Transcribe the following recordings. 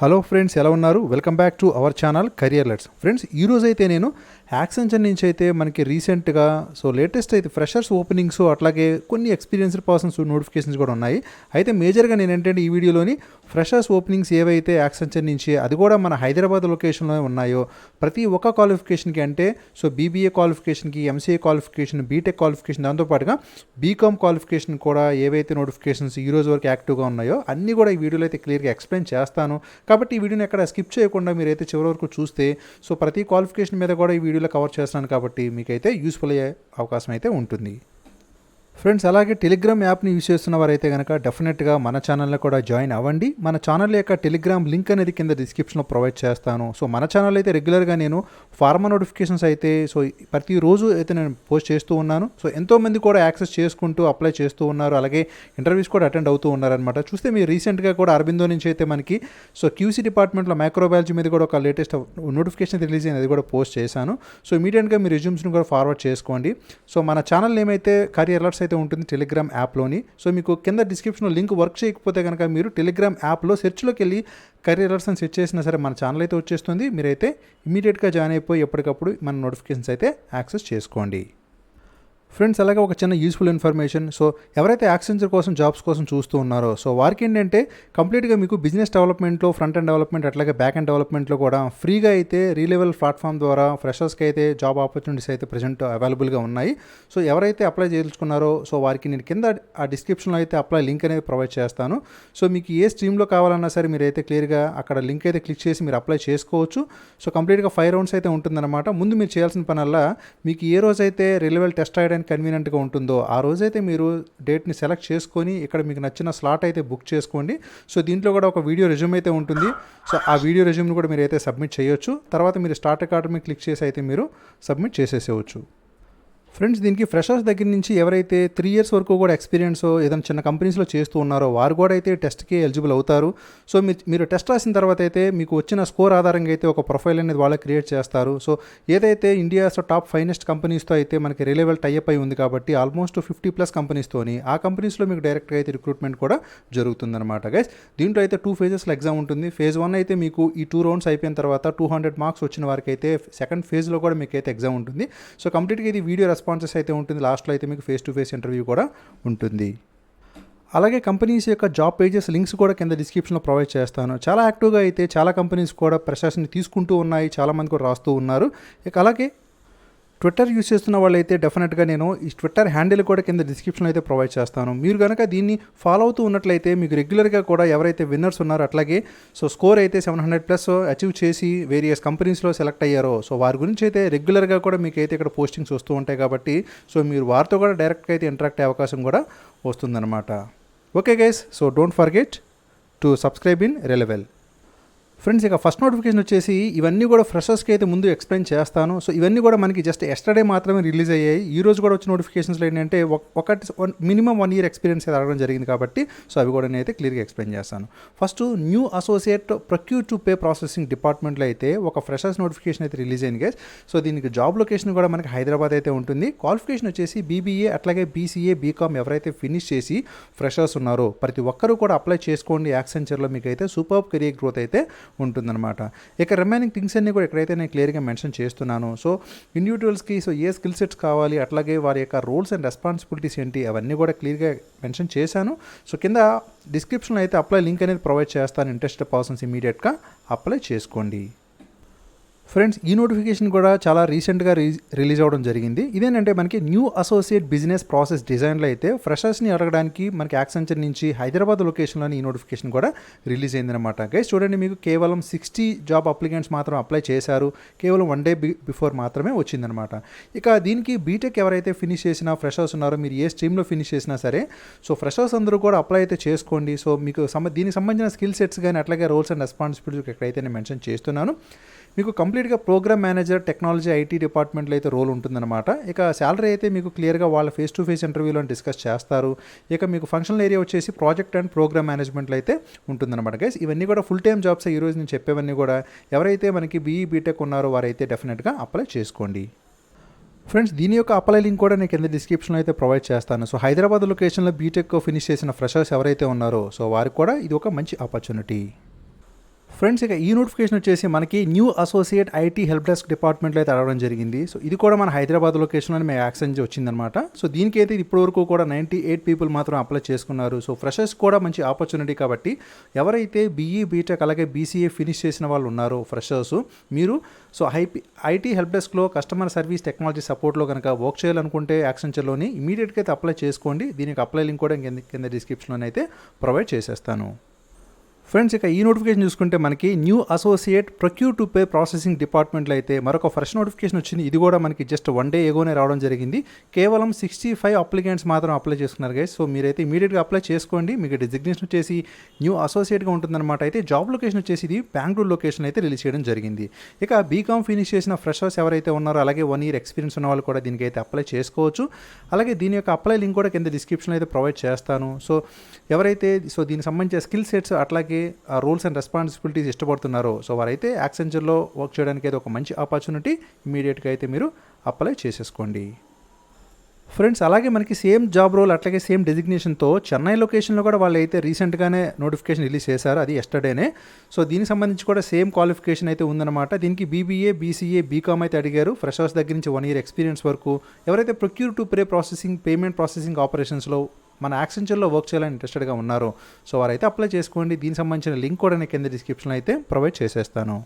Hello friends, ఎలా ఉన్నారు? Welcome back to our channel career let's. Friends, ఈరోజు అయితే నేను యాక్సెంచర్ నుంచి అయితే మనకి రీసెంట్గా లేటెస్ట్ అయితే ఫ్రెషర్స్ ఓపెనింగ్స్ అట్లాగే కొన్ని ఎక్స్పీరియన్స్డ్ పర్సన్స్ నోటిఫికేషన్స్ కూడా ఉన్నాయి. అయితే మేజర్గా నేను ఏంటంటే ఈ వీడియోలోని ఫ్రెషర్స్ ఓపెనింగ్స్ ఏవైతే యాక్సెంచర్ నుంచి అది కూడా మన హైదరాబాద్ లొకేషన్లో ఉన్నాయో ప్రతి ఒక్క క్వాలిఫికేషన్కి అంటే బీబీఏ క్వాలిఫికేషన్కి, ఎంసీఏ క్వాలిఫికేషన్, బీటెక్ క్వాలిఫికేషన్, దాంతోపాటుగా బీకామ్ క్వాలిఫికేషన్ కూడా ఏవైతే నోటిఫికేషన్స్ ఈ రోజు వరకు యాక్టివ్గా ఉన్నాయో అన్నీ కూడా ఈ వీడియోలో అయితే క్లియర్గా ఎక్స్ప్లెయిన్ చేస్తాను. కాబట్టి ఈ వీడియోని ఎక్కడ స్కిప్ చేయకుండా మీరైతే చివరి వరకు చూస్తే ప్రతి క్వాలిఫికేషన్ మీద కూడా ఈ వీడియోలో కవర్ చేస్తున్నాను కాబట్టి మీకైతే యూస్ఫుల్ అయ్యే అవకాశం అయితే ఉంటుంది. ఫ్రెండ్స్, అలాగే టెలిగ్రామ్ యాప్ని యూస్ చేస్తున్న వారైతే కనుక డెఫినెట్గా మన ఛానల్లో కూడా జాయిన్ అవ్వండి. మన ఛానల్ యొక్క టెలిగ్రామ్ లింక్ అనేది కింద డిస్క్రిప్షన్లో ప్రొవైడ్ చేస్తాను. మన ఛానల్ అయితే రెగ్యులర్గా నేను ఫార్మా నోటిఫికేషన్స్ అయితే ప్రతిరోజు అయితే నేను పోస్ట్ చేస్తూ ఉన్నాను. ఎంతోమంది కూడా యాక్సెస్ చేసుకుంటూ అప్లై చేస్తూ ఉన్నారు, అలాగే ఇంటర్వ్యూస్ కూడా అటెండ్ అవుతూ ఉన్నారనమాట. చూస్తే మీరు రీసెంట్గా కూడా అరబిందో నుంచి అయితే మనకి క్యూసీ డిపార్ట్మెంట్లో మైక్రోబయాలజీ మీద కూడా ఒక లేటెస్ట్ నోటిఫికేషన్ రిలీజ్ అయింది, అది కూడా పోస్ట్ చేశాను. ఇమీడియట్గా మీ రెజ్యూమ్స్ని కూడా ఫార్వర్డ్ చేసుకోండి. మన ఛానల్ ఏమైతే కెరియర్ అలర్ట్స్ అయితే ఉంటుంది టెలిగ్రామ్ యాప్లోని. మీకు కింద డిస్క్రిప్షన్లో లింక్ వర్క్ చేయకపోతే కనుక మీరు టెలిగ్రామ్ యాప్లో సెర్చ్లోకి వెళ్ళి కెరియర్ అలర్ట్స్ అని సెర్చ్ చేసినా సరే మన ఛానల్ అయితే వచ్చేస్తుంది. మీరైతే ఇమీడియట్గా జాయిన్ అయిపోయి ఎప్పటికప్పుడు మన నోటిఫికేషన్స్ అయితే యాక్సెస్ చేసుకోండి. ఫ్రెండ్స్, అలాగే ఒక చిన్న యూస్ఫుల్ ఇన్ఫర్మేషన్. ఎవరైతే యాక్సెంచర్ కోసం జాబ్స్ కోసం చూస్తూ ఉన్నారో వారికి ఏంటంటే కంప్లీట్గా మీకు బిజినెస్ డెవలప్మెంట్లో, ఫ్రంట్ అండ్ డెవలప్మెంట్ అట్లాగే బ్యాక్ అండ్ డెవలప్మెంట్లో కూడా ఫ్రీగా అయితే రీలెవెల్ ప్లాట్ఫామ్ ద్వారా ఫ్రెషర్స్కి అయితే జాబ్ ఆపర్చునిటీస్ అయితే ప్రజెంట్ అవైలబుల్గా ఉన్నాయి. ఎవరైతే అప్లై చేసుకున్నారో వారికి నేను కింద ఆ డిస్క్రిప్షన్లో అయితే అప్లై లింక్ అనేది ప్రొవైడ్ చేస్తాను. మీకు ఏ స్ట్రీమ్లో కావాలన్నా సరే మీరైతే క్లియర్గా అక్కడ లింక్ అయితే క్లిక్ చేసి మీరు అప్లై చేసుకోవచ్చు. కంప్లీట్గా 5 రౌండ్స్ అయితే ఉంటుందన్నమాట. ముందు మీరు చేయాల్సిన పనల్లా మీకు ఏ రోజైతే రిలెవెల్ టెస్ట్ రాయడానికి కన్వీనియంట్గా ఉంటుందో ఆ రోజైతే మీరు డేట్ని సెలెక్ట్ చేసుకొని ఇక్కడ మీకు నచ్చిన స్లాట్ అయితే బుక్ చేసుకోండి. దీంట్లో కూడా ఒక వీడియో రెజ్యూమ్ అయితే ఉంటుంది. ఆ వీడియో రెజ్యూమ్ని కూడా మీరు అయితే సబ్మిట్ చేయొచ్చు. తర్వాత మీరు స్టార్ట్ అకాడమీ క్లిక్ చేసి అయితే మీరు సబ్మిట్ చేసేసేయచ్చు. ఫ్రెండ్స్, దీనికి ఫ్రెషర్స్ దగ్గర నుంచి ఎవరైతే 3 ఇయర్స్ వరకు కూడా ఎక్స్పీరియన్స్ ఏదైనా చిన్న కంపెనీస్లో చేస్తూ ఉన్నారో వారు కూడా అయితే టెస్ట్కి ఎలిజిబుల్ అవుతారు. మీరు టెస్ట్ రాసిన తర్వాత అయితే మీకు వచ్చిన స్కోర్ ఆధారంగా అయితే ఒక ప్రొఫైల్ అనేది వాళ్ళే క్రియేట్ చేస్తారు. ఏదైతే ఇండియాస్ టాప్ ఫైనెస్ట్ కంపెనీస్తో అయితే మనకి రిలెవెల్ టైఅప్ అయి ఉంది కాబట్టి ఆల్మోస్ట్ 50+ కంపెనీస్తోని ఆ కంపెనీస్లో మీకు డైరెక్ట్గా అయితే రిక్రూట్మెంట్ కూడా జరుగుతుందన్నమాట గైస్. దీంట్లో అయితే 2 ఫేజెస్లో ఎగ్జామ్ ఉంటుంది. ఫేజ్ 1 అయితే మీకు ఈ 2 రౌండ్స్ అయిపోయిన తర్వాత 200 మార్క్స్ వచ్చిన వారికి అయితే సెకండ్ ఫేజ్లో కూడా మీకు అయితే ఎగ్జామ్ ఉంటుంది. కంప్లీట్గా ఇది వీడియో రెస్పాన్సెస్ అయితే ఉంటుంది. లాస్ట్లో అయితే మీకు ఫేస్ టు ఫేస్ ఇంటర్వ్యూ కూడా ఉంటుంది. అలాగే కంపెనీస్ యొక్క జాబ్ పేజెస్ లింక్స్ కూడా కింద డిస్క్రిప్షన్లో ప్రొవైడ్ చేస్తాను. చాలా యాక్టివ్గా అయితే చాలా కంపెనీస్ కూడా ఫ్రెషర్స్ని తీసుకుంటూ ఉన్నాయి, చాలామంది కూడా రాస్తూ ఉన్నారు. అలాగే ట్విట్టర్ యూస్ చేస్తున్న వాళ్ళు అయితే డెఫినెట్గా నేను ఈ ట్విట్టర్ హ్యాండిల్ కూడా కింద డిస్క్రిప్షన్లో అయితే ప్రొవైడ్ చేస్తాను. మీరు కనుక దీన్ని ఫాలో అవుతూ ఉన్నట్లయితే మీకు రెగ్యులర్గా కూడా ఎవరైతే విన్నర్స్ ఉన్నారో అట్లాగే స్కోర్ అయితే 700+ అచీవ్ చేసి వేరియస్ కంపెనీస్లో సెలెక్ట్ అయ్యారో వారి గురించి అయితే రెగ్యులర్గా కూడా మీకు అయితే ఇక్కడ పోస్టింగ్స్ వస్తూ ఉంటాయి కాబట్టి మీరు వారితో కూడా డైరెక్ట్గా అయితే ఇంటరాక్ట్ అయ్యే అవకాశం కూడా వస్తుందన్నమాట. Okay guys, don't forget to subscribe in Relevel. Friends, ఇక ఫస్ట్ నోటిఫికేషన్ వచ్చేసి ఇవన్నీ కూడా ఫ్రెషర్స్కి అయితే ముందు ఎక్స్ప్లెయిన్ చేస్తాను. ఇవన్నీ కూడా మనకి జస్ట్ ఎస్టర్డే మాత్రమే రిలీజ్ అయ్యాయి. ఈ రోజు కూడా వచ్చిన నోటిఫికేషన్స్లో ఏంటంటే మినిమం 1 ఇయర్ ఎక్స్పీరియన్స్ అయితే అడగడం జరిగింది కాబట్టి అవి కూడా నేనైతే క్లియర్గా ఎక్స్ప్లెయిన్ చేస్తాను. First new associate procure to pay processing డిపార్ట్మెంట్లో అయితే ఒక ఫ్రెషర్స్ నోటిఫికేషన్ అయితే రిలీజ్ అయింది గైస్. దీనికి జాబ్ లొకేషన్ కూడా మనకి హైదరాబాద్ అయితే ఉంటుంది. క్వాలిఫికేషన్ వచ్చేసి బీబీఏ అట్లాగే బీసీఏ, బీకామ్ ఎవరైతే ఫినిష్ చేసి ఫ్రెషర్స్ ఉన్నారో ప్రతి ఒక్కరూ కూడా అప్లై చేసుకోండి. యాక్సెంచర్లో మీకు అయితే సూపర్ కెరియర్ గ్రోత్ అయితే ఉంటుందన్నమాట. ఇక రిమైనింగ్ థింగ్స్ అన్నీ కూడా ఎక్కడైతే నేను క్లియర్గా మెన్షన్ చేస్తున్నాను. ఇండివిజువల్స్కి ఏ స్కిల్ సెట్స్ కావాలి అట్లాగే వారి యొక్క రోల్స్ అండ్ రెస్పాన్సిబిలిటీస్ ఏంటి అవన్నీ కూడా క్లియర్గా మెన్షన్ చేశాను. కింద డిస్క్రిప్షన్లో అయితే అప్లై లింక్ అనేది ప్రొవైడ్ చేస్తాను. ఇంట్రెస్టెడ్ పర్సన్స్ ఇమీడియట్గా అప్లై చేసుకోండి. ఫ్రెండ్స్, ఈ నోటిఫికేషన్ కూడా చాలా రీసెంట్గా రిలీజ్ అవ్వడం జరిగింది. ఇదేంటంటే మనకి న్యూ అసోసియేట్ బిజినెస్ ప్రాసెస్ డిజైన్లో అయితే ఫ్రెషర్స్ని అడగడానికి మనకి యాక్సెంచర్ నుంచి హైదరాబాద్ లొకేషన్లోని ఈ నోటిఫికేషన్ కూడా రిలీజ్ అయిందనమాట. గైస్, చూడండి, మీకు కేవలం 60 జాబ్ అప్లికెంట్స్ మాత్రం అప్లై చేశారు. కేవలం 1 డే బిఫోర్ మాత్రమే వచ్చిందనమాట. ఇక దీనికి బీటెక్ ఎవరైతే ఫినిష్ చేసినా ఫ్రెషర్స్ ఉన్నారో మీరు ఏ స్ట్రీమ్లో ఫినిష్ చేసినా సరే ఫ్రెషర్స్ అందరూ కూడా అప్లై అయితే చేసుకోండి. మీకు దీనికి సంబంధించిన స్కిల్ సెట్స్ కానీ అట్లాగే రోల్స్ అండ్ రెస్పాన్సిబిలిటీస్ ఎక్కడైతే నేను మెన్షన్ చేస్తున్నాను. మీకు కంప్లీట్గా ప్రోగ్రామ్ మేనేజర్, టెక్నాలజీ, ఐటీ డిపార్ట్మెంట్లో అయితే రోల్ ఉంటుందన్నమాట. ఇక శాలరీ అయితే మీకు క్లియర్గా వాళ్ళ ఫేస్ టు ఫేస్ ఇంటర్వ్యూలో డిస్కస్ చేస్తారు. ఇక మీకు ఫంక్షనల్ ఏరియా వచ్చేసి ప్రాజెక్ట్ అండ్ ప్రోగ్రామ్ మేనేజ్మెంట్లో అయితే ఉంటుందన్నమాట గైస్. ఇవన్నీ కూడా ఫుల్ టైమ్ జాబ్స్. ఈరోజు నేను చెప్పేవన్నీ కూడా ఎవరైతే మనకి బీఈ బీటెక్ ఉన్నారో వారైతే డెఫినెట్గా అప్లై చేసుకోండి. ఫ్రెండ్స్, దీని యొక్క అప్లై లింక్ కూడా నేను కింద డిస్క్రిప్షన్లో అయితే ప్రొవైడ్ చేస్తాను. హైదరాబాద్ లొకేషన్లో బీటెక్ ఫినిష్ చేసిన ఫ్రెషర్స్ ఎవరైతే ఉన్నారో వారికి కూడా ఇది ఒక మంచి ఆపర్చునిటీ. ఫ్రెండ్స్ ఇక ఈ నోటిఫికేషన్ వచ్చేసి మనకి new associate IT help desk డిపార్ట్మెంట్లో అయితే అడగడం జరిగింది. సో ఇది కూడా మన హైదరాబాద్ లొకేషన్లోనే మేము యాక్సెంజ్ వచ్చిందనమాట. సో దీనికైతే ఇప్పటివరకు కూడా 98 పీపుల్ మాత్రం అప్లై చేసుకున్నారు. సో ఫ్రెషర్స్ కూడా మంచి ఆపర్చునిటీ కాబట్టి ఎవరైతే బీఈ బీటెక్ అలాగే బీసీఏ ఫినిష్ చేసిన వాళ్ళు ఉన్నారో ఫ్రెషర్స్, మీరు సో ఐటీ హెల్ప్ డెస్క్లో కస్టమర్ సర్వీస్ టెక్నాలజీ సపోర్ట్లో కనుక వర్క్ చేయాలనుకుంటే యాక్సెంచర్లోని ఇమీడియట్గా అయితే అప్లై చేసుకోండి. దీనికి అప్లై లింక్ కూడా కింద డిస్క్రిప్షన్లో అయితే ప్రొవైడ్ చేసేస్తాను. ఫ్రెండ్స్ ఇక ఈ నోటిఫికేషన్ చూసుకుంటే మనకి new associate procure to pay processing డిపార్ట్మెంట్లో అయితే మరొక ఫ్రెష్ నోటిఫికేషన్ వచ్చింది. ఇది కూడా మనకి జస్ట్ 1 డే ఎగోనే రావడం జరిగింది. కేవలం 65 అప్లికెంట్స్ మాత్రం అప్లై చేసుకున్నారు గైస్. సో మీరైతే ఇమీడియట్గా అప్లై చేసుకోండి. మీకు డిజిగ్నేషన్ వచ్చేసి న్యూ అసోసియేట్గా ఉంటుందన్నమాట. అయితే జాబ్ లొకేషన్ వచ్చేసి ఇది బెంగళూరు లొకేషన్ అయితే రిలీజ్ చేయడం జరిగింది. ఇక బీకామ్ ఫినిష్ చేసిన ఫ్రెషర్స్ ఎవరైతే ఉన్నారో అలాగే 1 year ఎక్స్పీరియన్స్ ఉన్న వాళ్ళు కూడా దీనికైతే అప్లై చేసుకోవచ్చు. అలాగే దీని యొక్క అప్లై లింక్ కూడా కింద డిస్క్రిప్షన్లో అయితే ప్రొవైడ్ చేస్తాను. సో ఎవరైతే దీనికి సంబంధించిన స్కిల్ సెట్స్ అట్లాగే రోల్స్ అండ్ రెస్పాన్సిబిలిటీస్ ఇష్టపడుతున్నారో సో వారైతే యాక్సెంచర్లో వర్క్ చేయడానికి అయితే ఒక మంచి ఆపర్చునిటీ. ఇమీడియట్గా అయితే మీరు అప్లై చేసేసుకోండి. ఫ్రెండ్స్ అలాగే మనకి సేమ్ జాబ్ రోల్ అట్లాగే సేమ్ డెసిగ్నేషన్తో చెన్నై లొకేషన్లో కూడా వాళ్ళు అయితే రీసెంట్గానే నోటిఫికేషన్ రిలీజ్ చేశారు. అది ఎస్టర్డేనే. సో దీనికి సంబంధించి కూడా సేమ్ క్వాలిఫికేషన్ అయితే ఉందన్నమాట. దీనికి బీబీఏ బీసీఏ బీకామ్ అయితే అడిగారు. ఫ్రెషర్స్ దగ్గర నుంచి 1 year ఎక్స్పీరియన్స్ వరకు ఎవరైతే procure to pay processing payment processing ఆపరేషన్స్లో మన యాక్సెంచర్లో వర్క్ చేయాలని ఇంట్రెస్టెడ్గా ఉన్నారు. సో వారైతే అప్లై చేసుకోండి. దీనికి సంబంధించిన లింక్ కూడా నేను కింద డిస్క్రిప్షన్లో అయితే ప్రొవైడ్ చేసేస్తాను.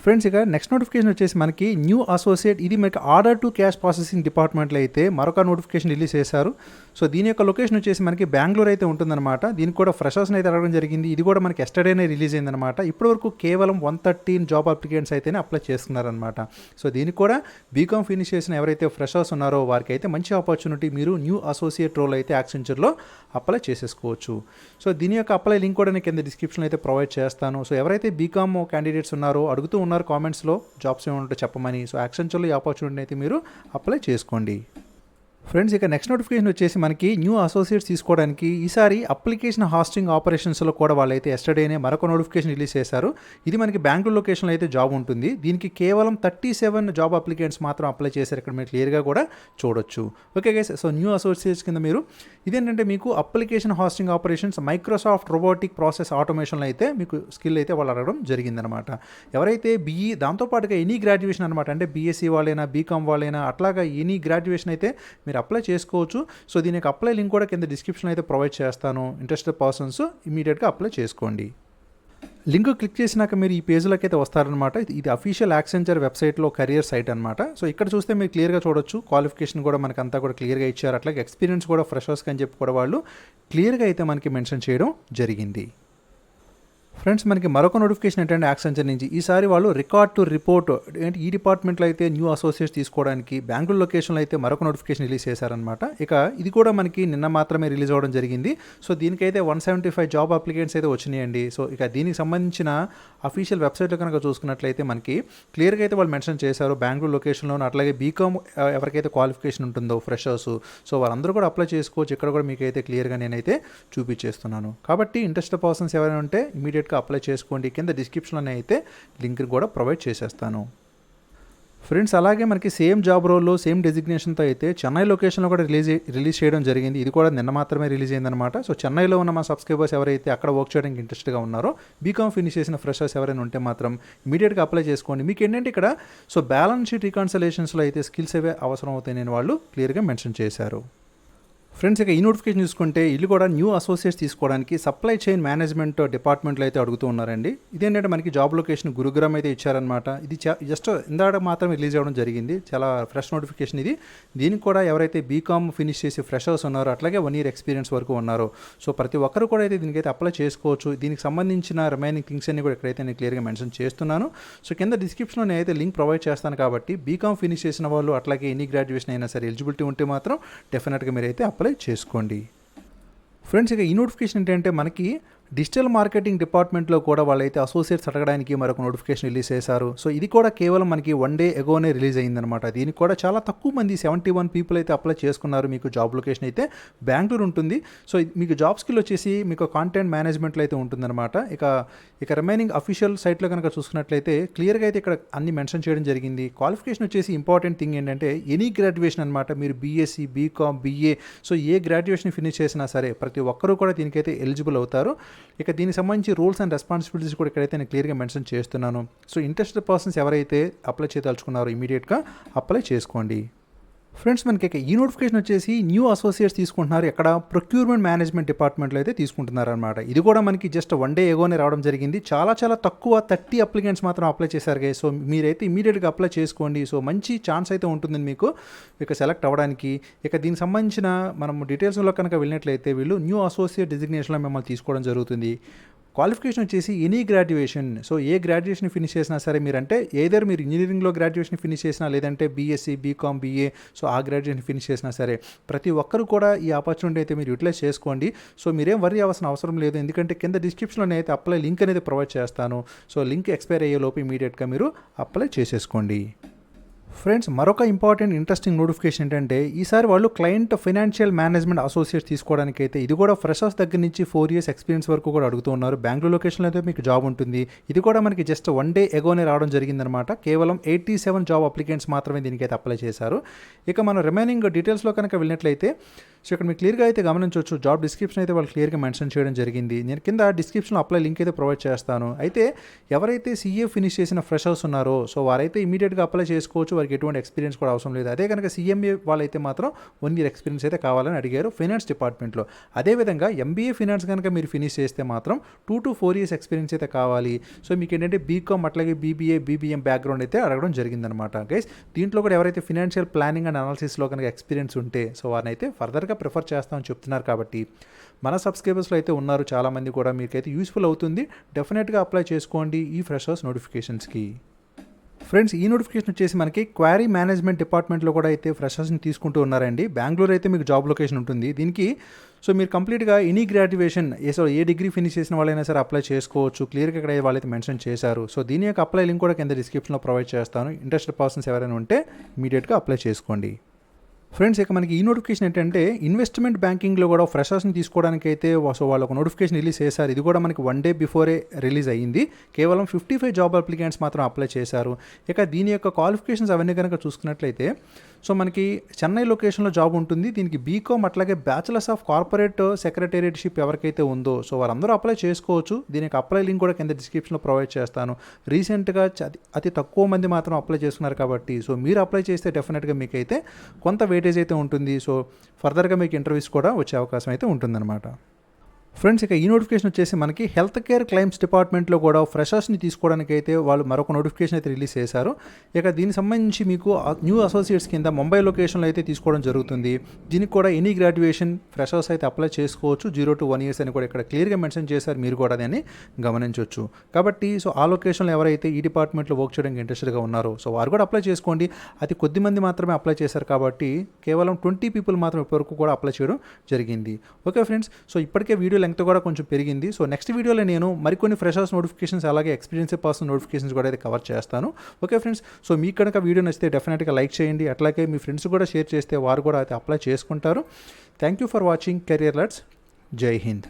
ఫ్రెండ్స్ ఇక నెక్స్ట్ నోటిఫికేషన్ వచ్చేసి మనకి న్యూ అసోసియేట్ ఇది మనకి ఆర్డర్ టు క్యాష్ ప్రాసెసింగ్ డిపార్ట్మెంట్లో అయితే మరొక నోటిఫికేషన్ రిలీజ్ చేశారు. సో దీని యొక్క లొకేషన్ వచ్చేసి మనకి బెంగళూరు అయితే ఉంటుందన్నమాట. దీనికి కూడా ఫ్రెషర్స్ని అయితే అడగడం జరిగింది. ఇది కూడా మనకి ఎస్టర్డేనే రిలీజ్ అయిందనమాట. ఇప్పటివరకు కేవలం 113 జాబ్ అప్లికెంట్స్ అయితేనే అప్లై చేసుకున్నారనమాట. సో దీనికి కూడా బీకామ్ ఫినిష్ చేసిన ఎవరైతే ఫ్రెషర్స్ ఉన్నారో వారికి అయితే మంచి ఆపర్చునిటీ. మీరు న్యూ అసోసియేట్ రోల్ అయితే యాక్సెంచర్లో అప్లై చేసేసుకోవచ్చు. సో దీని యొక్క అప్లై లింక్ కూడా నేను కింద డిస్క్రిప్షన్లో అయితే ప్రొవైడ్ చేస్తాను. సో ఎవరైతే బీకామ్ క్యాండిడేట్స్ ఉన్నారో అడుగుతూ ఉన్నారు కామెంట్స్లో జాబ్స్ ఏమంటే చెప్పమని. సో యాక్సెంచర్లో ఈ ఆపర్చునిటీ అయితే మీరు అప్లై చేసుకోండి. ఫ్రెండ్స్ ఇక నెక్స్ట్ నోటిఫికేషన్ వచ్చేసి మనకి న్యూ అసోసియేట్స్ తీసుకోవడానికి ఈసారి అప్లికేషన్ హాస్టింగ్ ఆపరేషన్స్లో కూడా వాళ్ళైతే ఎస్టర్డేనే మరొక నోటిఫికేషన్ రిలీజ్ చేశారు. ఇది మనకి బెంగళూరు లొకేషన్లో అయితే జాబ్ ఉంటుంది. దీనికి కేవలం 37 జాబ్ అప్లికెంట్స్ మాత్రం అప్లై చేశారు. ఇక్కడ మీరు క్లియర్గా కూడా చూడొచ్చు. Okay guys, so new associates కింద మీరు ఇదేంటంటే మీకు application hosting operations Microsoft robotic process ఆటోమేషన్లో అయితే మీకు స్కిల్ అయితే వాళ్ళు అడగడం జరిగిందనమాట. ఎవరైతే బీఈ దాంతోపాటుగా ఎనీ గ్రాడ్యుయేషన్ అనమాట, అంటే బీఎస్సీ వాళ్ళైనా బీకామ్ వాళ్ళైనా అట్లాగా ఎనీ గ్రాడ్యుయేషన్ అయితే మీరు అప్లై చేసుకోవచ్చు. సో దీనికి అప్లై లింక్ కూడా కింద డిస్క్రిప్షన్ అయితే ప్రొవైడ్ చేస్తాను. ఇంట్రెస్టెడ్ పర్సన్స్ ఇమీడియట్గా అప్లై చేసుకోండి. లింక్ క్లిక్ చేసినాక మీరు ఈ పేజ్లోకి అయితే వస్తారనమాట. ఇది అఫీషియల్ యాక్సెంచర్ వెబ్సైట్లో కెరియర్ సైట్ అనమాట. సో ఇక్కడ చూస్తే మీరు క్లియర్గా చూడొచ్చు. క్వాలిఫికేషన్ కూడా మనకు అంతా కూడా క్లియర్గా ఇచ్చారు. అట్లాగే ఎక్స్పీరియన్స్ కూడా ఫ్రెషర్స్కి అని చెప్పి కూడా వాళ్ళు క్లియర్గా అయితే మనకి మెన్షన్ చేయడం జరిగింది. ఫ్రెండ్స్ మనకి మరొక నోటిఫికేషన్ ఏంటంటే యాక్సెంచర్ నుంచి ఈసారి వాళ్ళు రికార్డ్ టు రిపోర్ట్ అంటే ఈ డిపార్ట్మెంట్లో అయితే న్యూ అసోసియేట్స్ తీసుకోవడానికి బెంగళూరు లొకేషన్లో అయితే మరొక నోటిఫికేషన్ రిలీజ్ చేశారనమాట. ఇక ఇది కూడా మనకి నిన్న మాత్రమే రిలీజ్ అవ్వడం జరిగింది. సో దీనికైతే 175 జాబ్ అప్లికెంట్స్ అయితే వచ్చినాయండి. సో ఇక దీనికి సంబంధించిన అఫీషియల్ వెబ్సైట్లో కనుక చూసుకున్నట్లయితే మనకి క్లియర్గా అయితే వాళ్ళు మెన్షన్ చేశారు బెంగళూరు లొకేషన్లోనూ. అట్లాగే బీకామ్ ఎవరికైతే క్వాలిఫికేషన్ ఉంటుందో ఫ్రెషర్స్, సో వాళ్ళందరూ కూడా అప్లై చేసుకోవచ్చు. ఇక్కడ కూడా మీకు అయితే క్లియర్గా నేనైతే చూపించేస్తున్నాను. కాబట్టి ఇంట్రెస్టెడ్ పర్సన్స్ ఎవరైనా ఉంటే ఇమీడియట్గా అప్లై చేసుకోండి. కింద డిస్క్రిప్షన్లోనే అయితే లింక్ కూడా ప్రొవైడ్ చేసేస్తాను. ఫ్రెండ్స్ అలాగే మనకి సేమ్ జాబ్ రోల్లో సేమ్ డెసిగ్నేషన్తో అయితే చెన్నై లొకేషన్లో కూడా రిలీజ్ చేయడం జరిగింది. ఇది కూడా నిన్న మాత్రమే రిలీజ్ అయిందనమాట. సో చెన్నైలో ఉన్న మా సబ్స్క్రైబర్స్ ఎవరైతే అక్కడ వర్క్ చేయడానికి ఇంట్రెస్ట్గా ఉన్నారో బీకామ్ ఫినిష్ చేసిన ఫ్రెషర్స్ ఎవరైనా ఉంటే మాత్రం ఇమీడియట్గా అప్లై చేసుకోండి. మీకు ఏంటంటే ఇక్కడ సో బ్యాలెన్స్ షీట్ రీకన్సలేషన్స్లో అయితే స్కిల్స్ అవే అవసరం అవుతాయి నేను వాళ్ళు క్లియర్గా మెన్షన్ చేశారు. ఫ్రెండ్స్ ఇక ఈ నోటిఫికేషన్ చూసుకుంటే ఇల్లు కూడా న్యూ అసోసియేట్స్ తీసుకోవడానికి సప్లై చైన్ మేనేజ్మెంట్ డిపార్ట్మెంట్లో అయితే అడుగుతూ ఉన్నారండి. ఇదేంటంటే మనకి జాబ్ లొకేషన్ గురుగ్రామ్ అయితే ఇచ్చారనమాట. ఇది జస్ట్ ఇందాక మాత్రం రిలీజ్ అవ్వడం జరిగింది. చాలా ఫ్రెష్ నోటిఫికేషన్ ఇది. దీనికి కూడా ఎవరైతే బీకామ్ ఫినిష్ చేసి ఫ్రెషర్స్ ఉన్నారో అట్లాగే 1 year ఎక్స్పీరియన్స్ వరకు ఉన్నారో సో ప్రతి ఒక్కరు కూడా అయితే దీనికైతే అప్లై చేసుకోవచ్చు. దీనికి సంబంధించిన రిమైనింగ్ థింగ్స్ అన్ని కూడా ఇక్కడైతే నేను క్లియర్గా మెన్షన్ చేస్తున్నాను. సో కింద డిస్క్రిప్షన్లో నేనైతే లింక్ ప్రొవైడ్ చేస్తాను. కాబట్టి బీకామ్ ఫినిష్ చేసిన వాళ్ళు అట్లాగే ఎనీ గ్రాడ్యుయేషన్ అయినా సరే ఎలిజిబిలిటీ ఉంటే మాత్రం డెఫినెట్గా మీరైతే అప్లై చేసుకోండి. ఫ్రెండ్స్ ఇక ఈ నోటిఫికేషన్ ఏంటంటే మనకి డిజిటల్ మార్కెటింగ్ డిపార్ట్మెంట్లో కూడా వాళ్ళైతే అసోసియేట్స్ అడగడానికి మరొక నోటిఫికేషన్ రిలీజ్ చేశారు. సో ఇది కూడా కేవలం మనకి 1 day ఎగోనే రిలీజ్ అయిందనమాట. దీనికి కూడా చాలా తక్కువ మంది 71 పీపుల్ అయితే అప్లై చేసుకున్నారు. మీకు జాబ్ లొకేషన్ అయితే బెంగళూరు ఉంటుంది. సో మీకు జాబ్ స్కిల్ వచ్చేసి మీకు కాంటెంట్ మేనేజ్మెంట్లో అయితే ఉంటుందన్నమాట. ఇక ఇక రిమైనింగ్ అఫీషియల్ సైట్లో కనుక చూసుకున్నట్లయితే క్లియర్గా అయితే ఇక్కడ అన్ని మెన్షన్ చేయడం జరిగింది. క్వాలిఫికేషన్ వచ్చేసి ఇంపార్టెంట్ థింగ్ ఏంటంటే ఎనీ గ్రాడ్యుయేషన్ అనమాట. మీరు బీఎస్సీ, బీకామ్, బీఏ, సో ఏ గ్రాడ్యుయేషన్ ఫినిష్ చేసినా సరే ప్రతి ఒక్కరూ కూడా దీనికైతే ఎలిజిబుల్ అవుతారు. ఇక దీనికి సంబంధించి రూల్స్ అండ్ రెస్పాన్సిబిలిటీస్ కూడా ఇక్కడైతే నేను క్లియర్గా మెన్షన్ చేస్తున్నాను. సో ఇంట్రెస్టెడ్ పర్సన్స్ ఎవరైతే అప్లై చేయదలుచుకున్నారో ఇమీడియట్గా అప్లై చేసుకోండి. ఫ్రెండ్స్, మనకి ఈ నోటిఫికేషన్ వచ్చేసి న్యూ అసోసియేట్స్ తీసుకుంటున్నారు. ఎక్కడ ప్రొక్యూర్మెంట్ మేనేజ్మెంట్ డిపార్ట్మెంట్లో అయితే తీసుకుంటున్నారనమాట. ఇది కూడా మనకి జస్ట్ 1 డే ఎగోనే రావడం జరిగింది. చాలా తక్కువ 30 అప్లికెంట్స్ మాత్రం అప్లై చేశారు. సో మీరైతే ఇమీడియట్గా అప్లై చేసుకోండి. సో మంచి ఛాన్స్ అయితే ఉంటుంది మీకు ఇక సెలెక్ట్ అవ్వడానికి. ఇక దీనికి సంబంధించిన మనం డీటెయిల్స్లో కనుక వెళ్ళినట్లయితే వీళ్ళు న్యూ అసోసియేట్ డిజిగ్నేషన్లో మిమ్మల్ని తీసుకోవడం జరుగుతుంది. క్వాలిఫికేషన్ వచ్చేసి ఎనీ గ్రాడ్యుయేషన్. సో ఏ గ్రాడ్యుయేషన్ ఫినిష్ చేసినా సరే మీరు ఇంజనీరింగ్లో గ్రాడ్యుయేషన్ ఫినిష్ చేసినా, లేదంటే బీఎస్సీ, బీకామ్, బీఏ, సో ఆ గ్రాడ్యుయేషన్ ఫినిష్ చేసినా సరే ప్రతి ఒక్కరు కూడా ఈ ఆపర్చునిటీ అయితే మీరు యూటిలైజ్ చేసుకోండి. సో మీరేం వరీ అవ్వాల్సిన అవసరం లేదు, ఎందుకంటే కింద డిస్క్రిప్షన్లో అయితే అప్లై లింక్ అనేది ప్రొవైడ్ చేస్తాను. సో లింక్ ఎక్స్పైర్ అయ్యే లోపు ఇమీడియట్గా మీరు అప్లై చేసేసుకోండి. ఫ్రెండ్స్, మరొక ఇంపార్టెంట్ ఇంట్రెస్టింగ్ నోటిఫికేషన్ ఏంటంటే ఈసారి వాళ్ళు క్లయింట్ ఫైనాన్షియల్ మేనేజ్మెంట్ అసోసియేట్స్ తీసుకోవడానికి అయితే ఇది కూడా ఫ్రెషర్స్ దగ్గర నుంచి 4 years ఎక్స్పీరియన్స్ వరకు కూడా అడుగుతూ ఉన్నారు. బెంగళూరు లొకేషన్లో అయితే మీకు జాబ్ ఉంటుంది. ఇది కూడా మనకి జస్ట్ 1 day ఎగోనే రావడం జరిగిందనమాట. కేవలం 87 జాబ్ అప్లికెంట్స్ మాత్రమే దీనికైతే అప్లై చేశారు. ఇక మనం రిమైనింగ్ డీటెయిల్స్లో కనుక వెళ్ళినట్లయితే సో ఇక్కడ మీకు క్లియర్గా అయితే గమనించవచ్చు. జాబ్ డిస్క్రిప్షన్ అయితే వాళ్ళు క్లియర్గా మెన్షన్ చేయడం జరిగింది. నేను కింద డిస్క్రిప్షన్లో అప్లై లింక్ అయితే ప్రొవైడ్ చేస్తాను. అయితే ఎవరైతే సీఏ ఫినిష్ చేసిన ఫ్రెషర్స్ ఉన్నారో సో వారైతే ఇమీడియట్గా అప్లై చేసుకోవచ్చు. వారికి ఎటువంటి ఎక్స్పీరియన్స్ కూడా అవసరం లేదు. అదే కనుక సీఎంఏ వాళ్ళైతే మాత్రం 1 year ఎక్స్పీరియన్స్ అయితే కావాలని అడిగారు ఫైనాన్స్ డిపార్ట్మెంట్లో. అదేవిధంగా ఎంబీఏ ఫైనాన్స్ కనుక మీరు ఫినిష్ చేస్తే మాత్రం 2 to 4 years ఎక్స్పీరియన్స్ అయితే కావాలి. సో మీకు ఏంటంటే బీకామ్ అట్లాగే బీబీఏ, బీబీఎం బ్యాక్గ్రౌండ్ అయితే అడగడం జరిగిందనమాట. గైస్, దీంట్లో కూడా ఎవరైతే ఫినాన్షియల్ ప్లానింగ్ అండ్ అనాలిసిస్లో కనుక ఎక్స్పీరియన్స్ ఉంటే సో వారిని అయితే ఫర్దర్గా ప్రిఫర్ చేస్తామని చెప్తున్నారు. కాబట్టి మన సబ్స్క్రైబర్స్లో అయితే ఉన్నారు చాలామంది కూడా, మీకైతే యూస్ఫుల్ అవుతుంది. డెఫినెట్గా అప్లై చేసుకోండి ఈ ఫ్రెషర్స్ నోటిఫికేషన్స్కి. ఫ్రెండ్స్, ఈ నోటిఫికేషన్ వచ్చేసి మనకి క్వారీ మేనేజ్మెంట్ డిపార్ట్మెంట్లో కూడా అయితే ఫ్రెషర్స్ని తీసుకుంటూ ఉన్నారండి. బెంగళూరు అయితే మీకు జాబ్ లొకేషన్ ఉంటుంది. దీనికి సో మీరు కంప్లీట్గా ఎనీ గ్రాడ్యుయేషన్ ఏ డిగ్రీ ఫినిష్ చేసిన వాళ్ళైనా సరే అప్లై చేసుకోవచ్చు. క్లియర్గా ఇక్కడ వాళ్ళైతే మెన్షన్ చేశారు. సో దీని యొక్క అప్లై లింక్ కూడా కింద డిస్క్రిప్షన్లో ప్రొవైడ్ చేస్తాను. ఇంట్రెస్టెడ్ పర్సన్స్ ఎవరైనా ఉంటే ఇమీడియట్గా అప్లై చేసుకోండి. ఫ్రెండ్స్, ఇక మనకి ఈ నోటిఫికేషన్ ఏంటంటే ఇన్వెస్ట్మెంట్ బ్యాంకింగ్లో కూడా ఫ్రెషర్స్ని తీసుకోవడానికి అయితే సో వాళ్ళు ఒక నోటిఫికేషన్ రిలీజ్ చేశారు. ఇది కూడా మనకి 1 day బిఫోరే రిలీజ్ అయ్యింది. కేవలం 55 జాబ్ అప్లికెంట్స్ మాత్రం అప్లై చేశారు. ఇక దీని యొక్క క్వాలిఫికేషన్స్ అవన్నీ కనుక చూసుకున్నట్లయితే సో మనకి చెన్నై లొకేషన్లో జాబ్ ఉంటుంది. దీనికి బీకామ్ అట్లాగే బ్యాచిలర్స్ ఆఫ్ కార్పొరేట్ సెక్రటేరియట్షిప్ ఎవరికైతే ఉందో సో వారందరూ అప్లై చేసుకోవచ్చు. దీనికి అప్లై లింక్ కూడా కింద డిస్క్రిప్షన్లో ప్రొవైడ్ చేస్తాను. రీసెంట్గా అతి తక్కువ మంది మాత్రం అప్లై చేస్తున్నారు కాబట్టి సో మీరు అప్లై చేస్తే డెఫినెట్గా మీకైతే కొంత వెయిటేజ్ అయితే ఉంటుంది. సో ఫర్దర్గా మీకు ఇంటర్వ్యూస్ కూడా వచ్చే అవకాశం అయితే ఉంటుందన్నమాట. ఫ్రెండ్స్, ఇక ఈ నోటిఫికేషన్ వచ్చేసి మనకి హెల్త్ కేర్ క్లైమ్స్ డిపార్ట్మెంట్లో కూడా ఫ్రెషర్స్ని తీసుకోవడానికి అయితే వాళ్ళు మరొక నోటిఫికేషన్ అయితే రిలీజ్ చేశారు. ఇక దీనికి సంబంధించి మీకు న్యూ అసోసియేట్స్ కింద ముంబై లొకేషన్లో అయితే తీసుకోవడం జరుగుతుంది. దీనికి కూడా ఎనీ గ్రాడ్యుయేషన్ ఫ్రెషర్స్ అయితే అప్లై చేసుకోవచ్చు. 0 to 1 years అని కూడా ఇక్కడ క్లియర్గా మెన్షన్ చేశారు. మీరు కూడా దాన్ని గమనించవచ్చు. కాబట్టి సో ఆ లొకేషన్లో ఎవరైతే ఈ డిపార్ట్మెంట్లో వర్క్ చేయడానికి ఇంట్రెస్టెడ్గా ఉన్నారో సో వారు కూడా అప్లై చేసుకోండి. అతి కొద్ది మంది మాత్రమే అప్లై చేశారు కాబట్టి కేవలం 20 people మాత్రం ఇప్పటివరకు కూడా అప్లై చేయడం జరిగింది. ఓకే ఫ్రెండ్స్, సో ఇప్పటికే వీడియో లెంగ్త్ కూడా కొంచెం పెరిగింది. సో నెక్స్ట్ వీడియోలో నేను మరికొన్ని ఫ్రెషర్స్ నోటిఫికేషన్స్ అలాగే ఎక్స్పీరియన్స్ పర్సన్ నోటిఫికేషన్స్ కూడా అయితే కవర్ చేస్తాను. ఓకే ఫ్రెండ్స్, సో మీకు కనుక వీడియో నచ్చితే డెఫినెట్గా లైక్ చేయండి. అట్లాగే మీ ఫ్రెండ్స్ కూడా షేర్ చేస్తే వారు కూడా అయితే అప్లై చేసుకుంటారు. Thank you for watching career let's. జై హింద్.